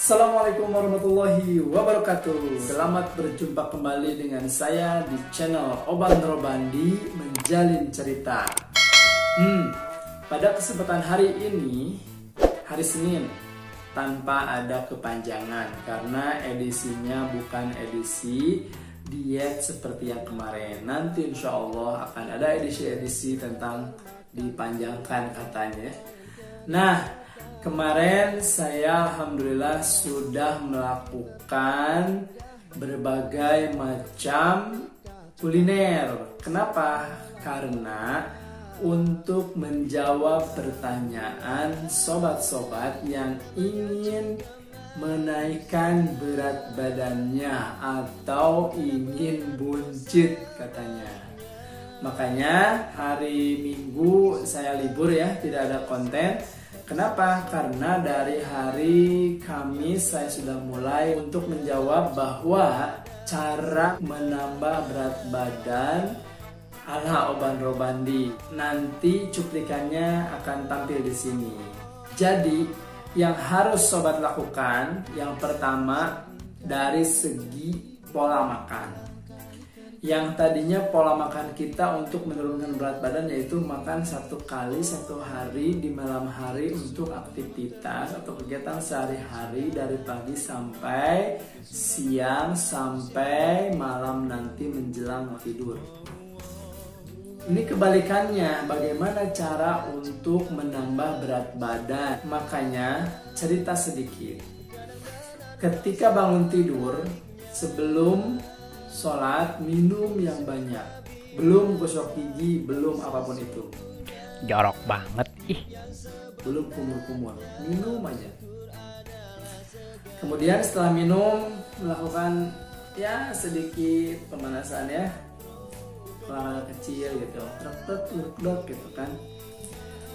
Assalamualaikum warahmatullahi wabarakatuh. Selamat berjumpa kembali dengan saya di channel Oban Robandi Menjalin Cerita. Pada kesempatan hari ini, hari Senin, tanpa ada kepanjangan karena edisinya bukan edisi diet seperti yang kemarin. Nanti insya Allah akan ada edisi-edisi tentang dipanjangkan katanya. Nah, kemarin saya alhamdulillah sudah melakukan berbagai macam kuliner. Kenapa? Karena untuk menjawab pertanyaan sobat-sobat yang ingin menaikkan berat badannya atau ingin buncit katanya. Makanya hari Minggu saya libur ya, tidak ada konten. Kenapa? Karena dari hari Kamis saya sudah mulai untuk menjawab bahwa cara menambah berat badan ala Oban Robandi. Nanti cuplikannya akan tampil di sini. Jadi yang harus sobat lakukan, yang pertama dari segi pola makan. Yang tadinya pola makan kita untuk menurunkan berat badan yaitu makan 1 kali 1 hari di malam hari untuk aktivitas atau kegiatan sehari-hari dari pagi sampai siang sampai malam nanti menjelang tidur. Ini kebalikannya, bagaimana cara untuk menambah berat badan. Makanya cerita sedikit. Ketika bangun tidur, sebelum sholat, minum yang banyak. Belum gosok gigi, belum apapun itu. Jorok banget ih. Belum kumur-kumur, minum aja. Kemudian setelah minum, melakukan ya sedikit pemanasan ya, olahraga kecil gitu, truk gitu kan.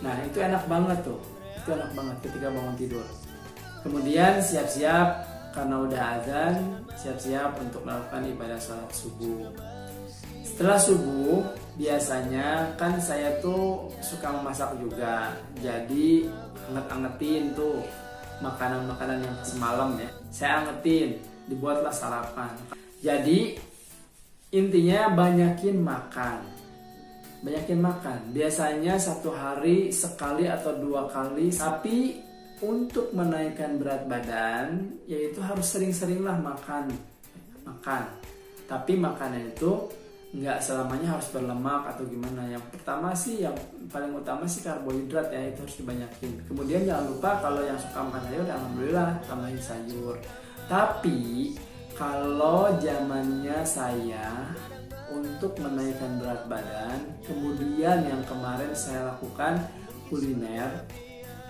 Nah itu enak banget tuh, itu enak banget ketika bangun tidur. Kemudian siap-siap karena udah azan, siap-siap untuk melakukan ibadah sholat subuh. Setelah subuh biasanya kan saya tuh suka memasak juga, jadi anget-angetin tuh makanan-makanan yang semalam ya, saya angetin, dibuatlah sarapan. Jadi intinya banyakin makan. Biasanya 1 hari sekali atau 2 kali. Tapi untuk menaikkan berat badan, yaitu harus sering-seringlah makan. Tapi makanan itu nggak selamanya harus berlemak atau gimana. Yang pertama sih, yang paling utama sih karbohidrat ya, itu harus dibanyakin. Kemudian jangan lupa kalau yang suka makan sayur, alhamdulillah tambahin sayur. Tapi kalau zamannya saya untuk menaikkan berat badan, kemudian yang kemarin saya lakukan kuliner.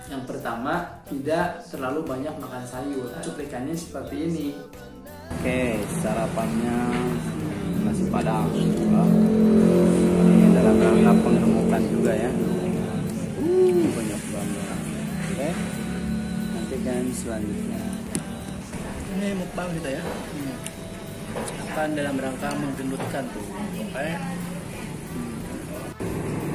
Yang pertama, tidak terlalu banyak makan sayur. Cuplikannya seperti ini. Oke, sarapannya nasi padang. Ini dalam rangka penggemukan juga ya. Banyak banget. Oke, nantikan selanjutnya. Ini mukbang kita ya. Akan dalam rangka menggendutkan tuh.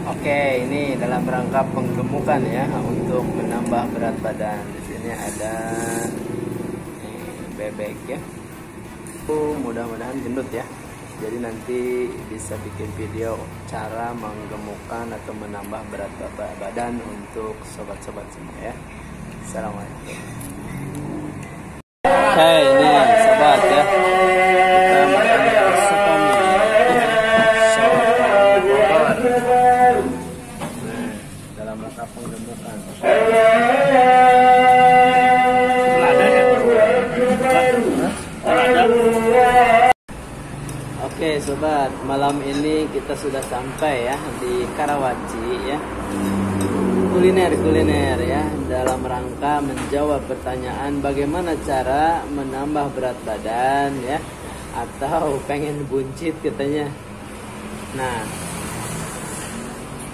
Oke, ini dalam rangka penggemukan ya, untuk menambah berat badan. Di sini ada bebek ya. Mudah-mudahan gendut ya. Jadi nanti bisa bikin video cara menggemukkan atau menambah berat badan untuk sobat-sobat semua ya. Assalamualaikum. Oke, ini sobat ya, kita makan soto dalam rangka penggemukan. Oke sobat, malam ini kita sudah sampai ya di Karawaci ya. Kuliner ya, dalam rangka menjawab pertanyaan bagaimana cara menambah berat badan ya, atau pengen buncit katanya. Nah,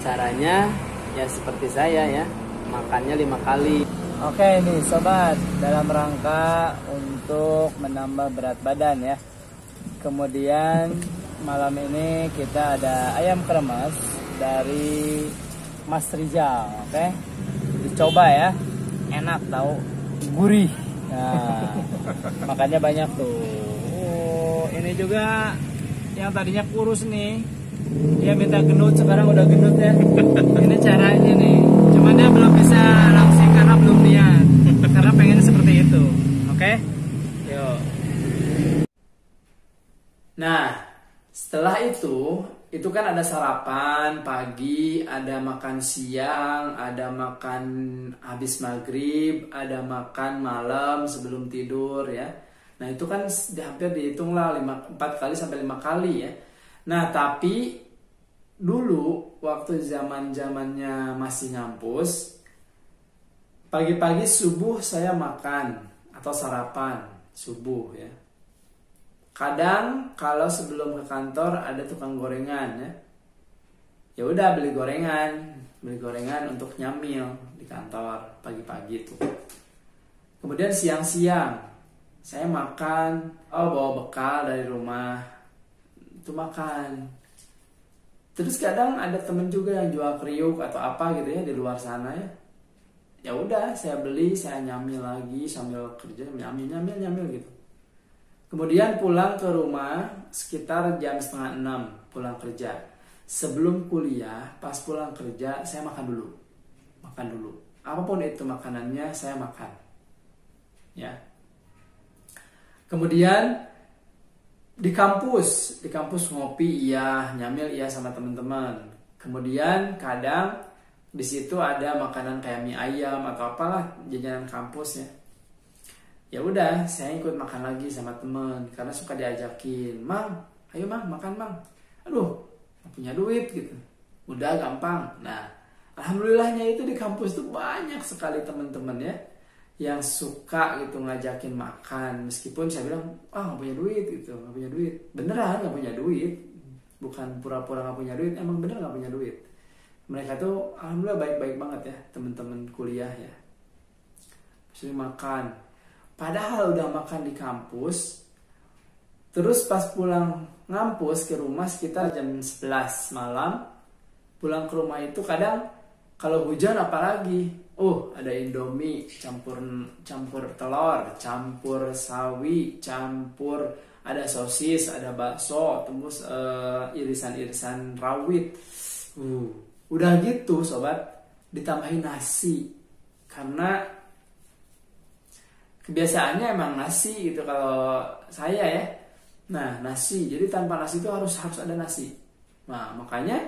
caranya ya seperti saya ya, makannya 5 kali. Oke nih sobat, dalam rangka untuk menambah berat badan ya. Kemudian malam ini kita ada ayam kremes dari Mas Rizal, oke? Dicoba ya, enak tahu, gurih Nah, makannya banyak tuh. Oh, ini juga yang tadinya kurus nih. Dia minta gendut, sekarang udah gendut ya. Ini caranya nih. Cuman dia belum bisa langsing karena belum niat. Karena pengennya seperti itu. Oke? Yuk. Nah, setelah itu kan ada sarapan pagi, ada makan siang, ada makan habis maghrib, ada makan malam sebelum tidur ya. Nah itu kan hampir dihitung lah 4 kali sampai 5 kali ya. Nah tapi dulu waktu zamannya masih ngampus, pagi-pagi subuh saya makan atau sarapan subuh ya. Kadang kalau sebelum ke kantor ada tukang gorengan ya. Ya udah beli gorengan untuk nyamil di kantor pagi-pagi itu. Kemudian siang-siang saya makan, bawa bekal dari rumah. Itu makan. Terus kadang ada temen juga yang jual kriuk atau apa gitu ya di luar sana ya. Ya udah saya beli, saya nyamil lagi sambil kerja, nyamil gitu. Kemudian pulang ke rumah sekitar jam 5:30 pulang kerja. Sebelum kuliah, pas pulang kerja saya makan dulu. Apapun itu makanannya saya makan. Ya. Kemudian di kampus ngopi iya, nyamil iya sama teman-teman. Kemudian kadang di situ ada makanan kayak mie ayam atau apalah jajanan kampus ya. Ya udah, saya ikut makan lagi sama temen karena suka diajakin, "Mang, ayo Mang, makan Mang." Aduh, gak punya duit gitu. Udah gampang. Nah, alhamdulillahnya itu di kampus tuh banyak sekali teman-teman ya yang suka gitu ngajakin makan meskipun saya bilang, "Ah, gak punya duit gitu, gak punya duit." Beneran gak punya duit. Bukan pura-pura gak punya duit, emang bener gak punya duit. Mereka tuh alhamdulillah baik-baik banget ya, teman-teman kuliah ya. Sering makan. Padahal udah makan di kampus. Terus pas pulang ngampus ke rumah sekitar jam 11 malam. Pulang ke rumah itu kadang kalau hujan apalagi. Ada Indomie campur telur, campur sawi, campur ada sosis, ada bakso, tembus irisan-irisan rawit. Udah gitu sobat, ditambahin nasi. Karena kebiasaannya emang nasi gitu kalau saya ya. Nah nasi, jadi tanpa nasi itu harus ada nasi. Nah makanya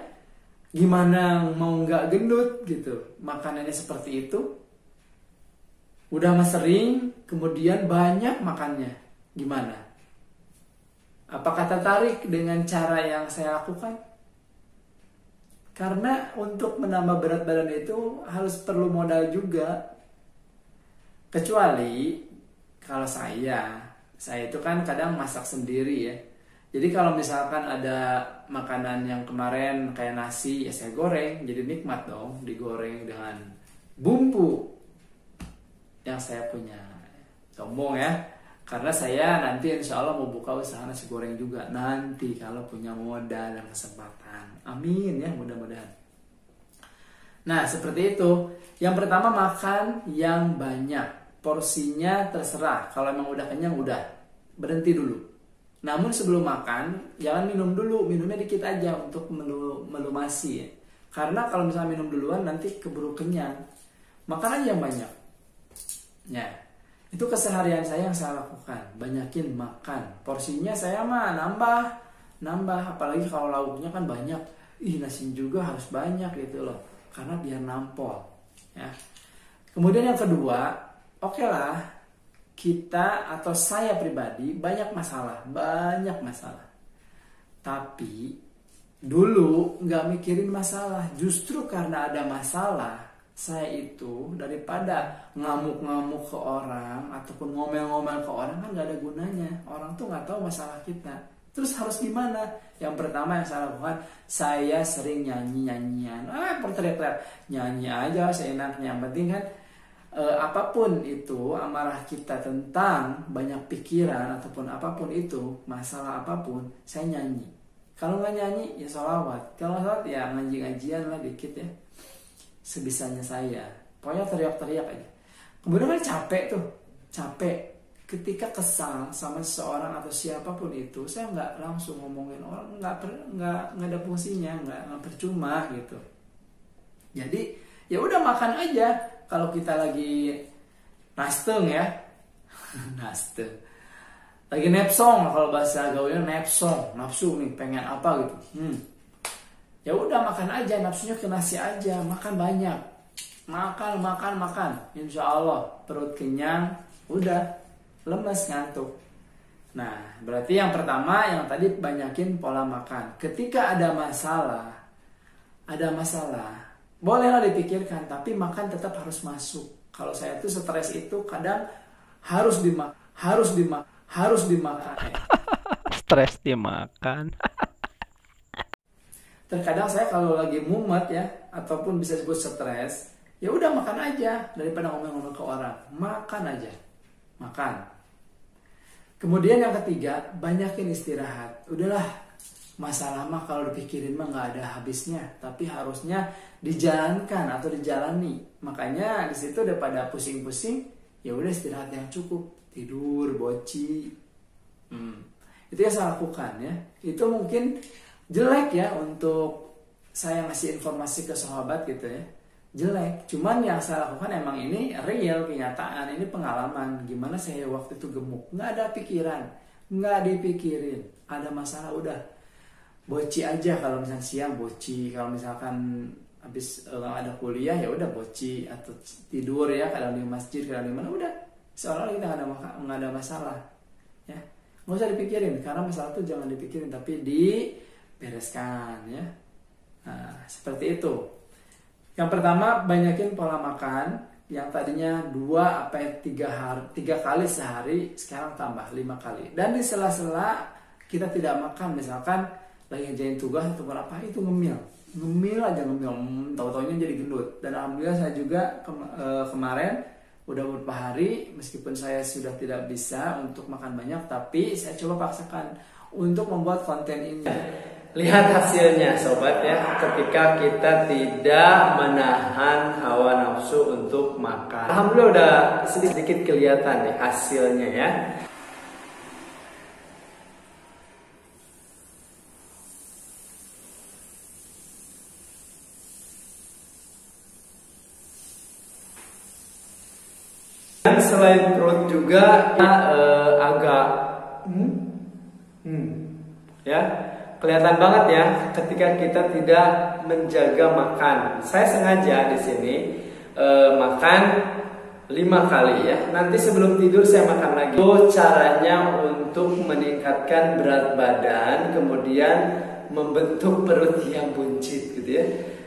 gimana mau nggak gendut gitu, makanannya seperti itu. Udah mah sering, kemudian banyak makannya. Gimana? Apakah tertarik dengan cara yang saya lakukan? Karena untuk menambah berat badan itu harus perlu modal juga. Kecuali kalau saya itu kan kadang masak sendiri ya. Jadi kalau misalkan ada makanan yang kemarin kayak nasi, ya saya goreng, jadi nikmat dong digoreng dengan bumbu yang saya punya. Sombong ya, karena saya nanti insya Allah mau buka usaha nasi goreng juga nanti kalau punya modal dan kesempatan. Amin ya, mudah-mudahan. Nah seperti itu. Yang pertama makan yang banyak. Porsinya terserah, kalau emang udah kenyang udah berhenti dulu. Namun sebelum makan jangan minum dulu, minumnya dikit aja untuk melumasi ya. Karena kalau misalnya minum duluan nanti keburu kenyang. Makan aja yang banyak. Ya, itu keseharian saya yang saya lakukan, banyakin makan. Porsinya saya mah nambah, apalagi kalau lauknya kan banyak. Nasi juga harus banyak gitu loh, karena biar nampol. Ya. Kemudian yang kedua, oke lah, kita atau saya pribadi banyak masalah. Tapi dulu nggak mikirin masalah. Justru karena ada masalah, saya itu daripada ngamuk-ngamuk ke orang ataupun ngomel-ngomel ke orang kan nggak ada gunanya. Orang tuh nggak tahu masalah kita. Terus harus gimana? Yang pertama yang saya lakukan, saya sering nyanyi-nyanyian. Berteriak-teriak, nyanyi aja seenaknya. Yang penting kan apapun itu amarah kita tentang banyak pikiran ataupun apapun itu, masalah apapun, saya nyanyi. Kalau nggak nyanyi ya sholawat. Kalau sholawat ya ngaji-ngajian lah dikit ya, sebisanya saya. Pokoknya teriak-teriak aja. Kemudian kan capek tuh, capek. Ketika kesal sama seseorang atau siapapun itu, saya nggak langsung ngomongin orang, nggak ada fungsinya, nggak percuma gitu. Jadi ya udah makan aja. Kalau kita lagi nasteng ya, nasteng, lagi nepsong, kalau bahasa gaulnya nepsong, nafsu nih pengen apa gitu. Ya udah makan aja, nafsunya ke nasi aja, makan banyak, makan, insya Allah perut kenyang, udah lemes ngantuk. Nah, berarti yang pertama yang tadi banyakin pola makan. Ketika ada masalah, bolehlah dipikirkan, tapi makan tetap harus masuk. Kalau saya tuh stres itu kadang harus dimakan. Stres dimakan. Terkadang saya kalau lagi mumet ya, ataupun bisa disebut stres, ya udah makan aja daripada ngomong-ngomong ke orang. Makan aja, makan. Kemudian yang ketiga, banyakin istirahat. Udahlah, masalah mah kalau dipikirin mah nggak ada habisnya, tapi harusnya dijalankan atau dijalani. Makanya di situ daripada pusing-pusing, ya udah istirahat yang cukup, tidur, boci. Itu yang saya lakukan ya. Itu mungkin jelek ya untuk saya ngasih informasi ke sahabat gitu ya. Jelek, cuman yang saya lakukan emang ini real, kenyataan, ini pengalaman. Gimana saya waktu itu gemuk, nggak ada pikiran, nggak dipikirin, ada masalah udah boci aja. Kalau misalnya siang boci, kalau misalkan habis ada kuliah ya udah boci, atau tidur ya kadang di masjid, kadang di mana, udah seolah-olah kita nggak ada masalah ya. Nggak usah dipikirin, karena masalah itu jangan dipikirin tapi dibereskan ya. Nah, seperti itu. Yang pertama, banyakin pola makan. Yang tadinya 2-3 kali sehari, sekarang tambah 5 kali. Dan di sela-sela kita tidak makan, misalkan lagi ngerjain tugas atau apa, itu ngemil aja, tahu-taunya jadi gendut. Dan alhamdulillah saya juga kemarin udah beberapa hari, meskipun saya sudah tidak bisa untuk makan banyak, tapi saya coba paksakan untuk membuat konten ini. Lihat hasilnya sobat ya, ketika kita tidak menahan hawa nafsu untuk makan. Alhamdulillah udah sedikit kelihatan nih hasilnya ya. Dan selain perut juga agak ya, kelihatan banget ya ketika kita tidak menjaga makan. Saya sengaja di sini makan 5 kali ya. Nanti sebelum tidur saya makan lagi. Itu caranya untuk meningkatkan berat badan, kemudian membentuk perut yang buncit gitu ya.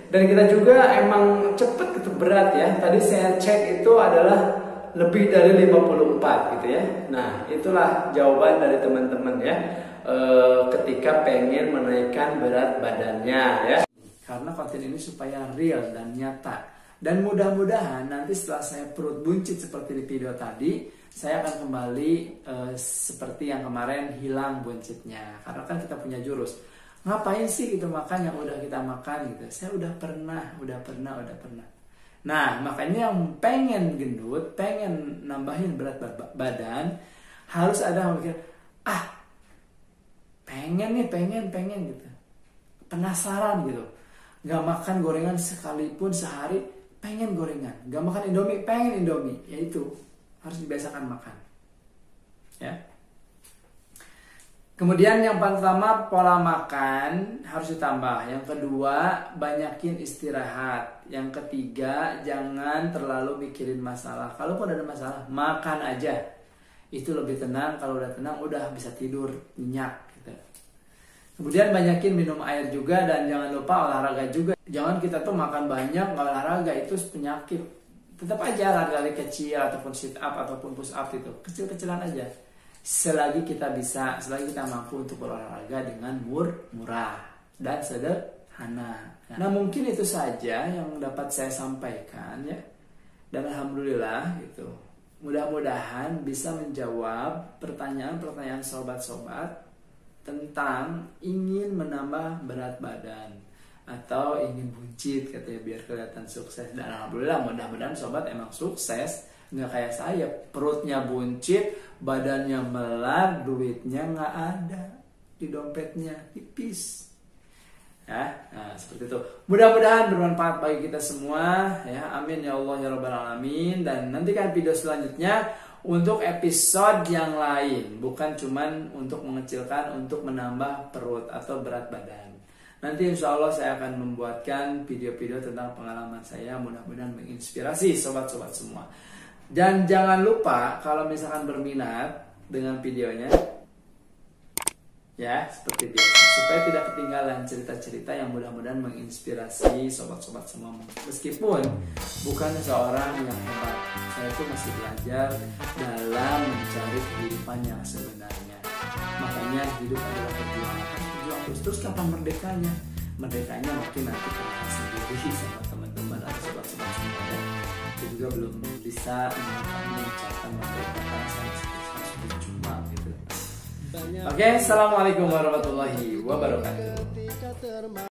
Dan kita juga emang cepet gitu berat ya. Tadi saya cek itu adalah lebih dari 54 gitu ya. Nah, itulah jawaban dari teman-teman ya. Ketika pengen menaikkan berat badannya ya. Karena konten ini supaya real dan nyata. Dan mudah-mudahan nanti setelah saya perut buncit seperti di video tadi, saya akan kembali seperti yang kemarin, hilang buncitnya. Karena kan kita punya jurus. Ngapain sih gitu makan yang udah kita makan gitu. Saya udah pernah. Nah, makanya yang pengen gendut, pengen nambahin berat badan, harus ada yang mikir, pengen gitu, penasaran gitu, gak makan gorengan sekalipun sehari, pengen gorengan, gak makan indomie, pengen indomie, yaitu harus dibiasakan makan ya. Kemudian yang pertama, pola makan harus ditambah. Yang kedua, banyakin istirahat. Yang ketiga, jangan terlalu mikirin masalah. Kalaupun ada masalah, makan aja, itu lebih tenang. Kalau udah tenang, udah bisa tidur nyenyak. Kemudian banyakin minum air juga, dan jangan lupa olahraga juga. Jangan kita tuh makan banyak nggak olahraga, itu penyakit. Tetap aja olahraga kecil ataupun sit up ataupun push up itu kecil-kecilan aja. Selagi kita bisa, selagi kita mampu untuk berolahraga dengan murah dan sederhana. Nah, mungkin itu saja yang dapat saya sampaikan ya. Dan alhamdulillah gitu. Mudah-mudahan bisa menjawab pertanyaan-pertanyaan sobat-sobat tentang ingin menambah berat badan atau ingin buncit katanya biar kelihatan sukses. Dan alhamdulillah mudah-mudahan sobat emang sukses Nggak kayak saya, perutnya buncit, badannya melar, duitnya nggak ada di dompetnya, tipis. Ya, nah seperti itu. Mudah-mudahan bermanfaat bagi kita semua. Ya, amin ya Allah ya Rabbal Alamin. Dan nantikan video selanjutnya untuk episode yang lain, bukan cuman untuk mengecilkan, untuk menambah perut atau berat badan. Nanti insya Allah saya akan membuatkan video-video tentang pengalaman saya, mudah-mudahan menginspirasi sobat-sobat semua. Dan jangan lupa kalau misalkan berminat dengan videonya, ya seperti biasa, supaya tidak ketinggalan cerita-cerita yang mudah-mudahan menginspirasi sobat-sobat semua. Meskipun bukan seorang yang hebat, saya itu masih belajar dalam mencari kehidupan yang sebenarnya. Makanya hidup adalah perjuangan. Berjuang terus kapan merdekanya? Merdekanya mungkin nanti kita sendiri sama teman-teman atau sobat-sobat semua ya. Saya juga belum bisa mengucapkan merdeka karena saya masih cuma gitu. Oke, assalamualaikum warahmatullahi wabarakatuh.